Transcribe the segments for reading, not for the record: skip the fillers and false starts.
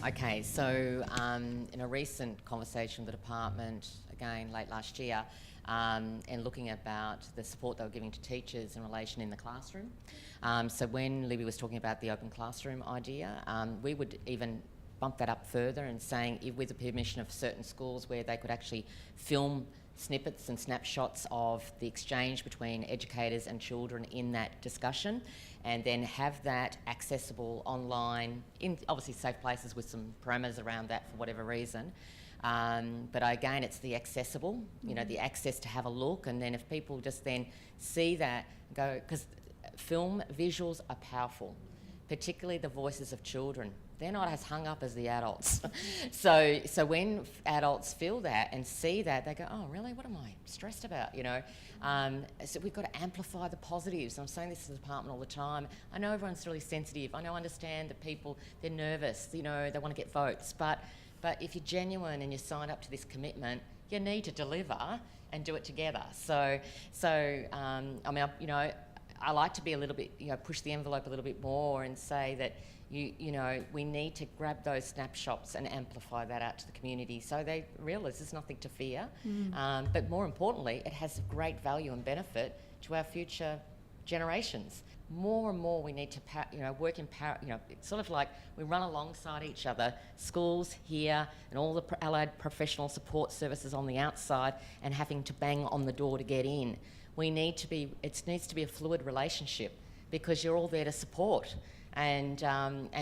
Okay, so in a recent conversation with the department, again late last year, and looking about the support they were giving to teachers in relation in the classroom. So when Libby was talking about the open classroom idea, we would even bump that up further and saying, with the permission of certain schools where they could actually film snippets and snapshots of the exchange between educators and children in that discussion, and then have that accessible online in obviously safe places with some parameters around that for whatever reason. But again, it's the accessible, you know, the access to have a look, and then if people just then see that, go, because film visuals are powerful, particularly the voices of children. They're not as hung up as the adults. So when adults feel that and see that, they go, oh, really? What am I stressed about, you know? So we've got to amplify the positives. I'm saying this to the department all the time. I know everyone's really sensitive. I understand that people, they're nervous, you know, they want to get votes. But if you're genuine and you sign up to this commitment, you need to deliver and do it together. So I mean, you know, I like to be a little bit, you know, push the envelope a little bit more and say that, you know, we need to grab those snapshots and amplify that out to the community so they realise there's nothing to fear. But more importantly, it has great value and benefit to our future generations. More and more we need to, you know, work in you know, it's sort of like we run alongside each other, schools here and all the allied professional support services on the outside, and having to bang on the door to get in. It needs to be a fluid relationship, because you're all there to support, and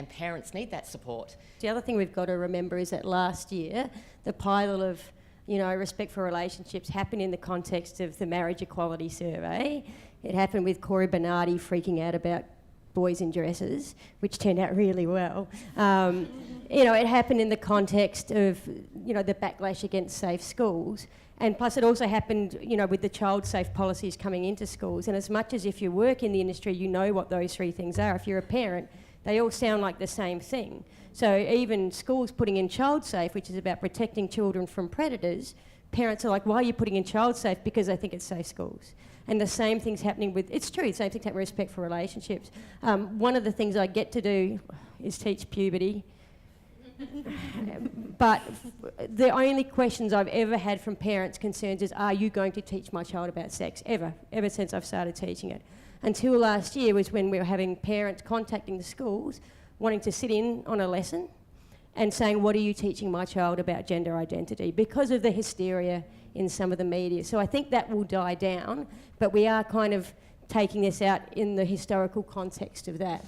parents need that support. The other thing we've got to remember is that last year, the pilot of, you know, respect for relationships happened in the context of the marriage equality survey. It happened with Corey Bernardi freaking out about boys in dresses, which turned out really well. You know, it happened in the context of, you know, the backlash against safe schools. And plus it also happened, you know, with the child safe policies coming into schools. And as much as if you work in the industry, you know what those three things are. If you're a parent, they all sound like the same thing. So even schools putting in child safe, which is about protecting children from predators, parents are like, why are you putting in child safe? Because I think it's safe schools. And the same thing's happening with, it's true, the same thing's happening with respect for relationships. One of the things I get to do is teach puberty. But the only questions I've ever had from parents' concerns is, are you going to teach my child about sex? Ever since I've started teaching it. Until last year was when we were having parents contacting the schools, wanting to sit in on a lesson and saying, what are you teaching my child about gender identity? Because of the hysteria in some of the media. So I think that will die down, but we are kind of taking this out in the historical context of that.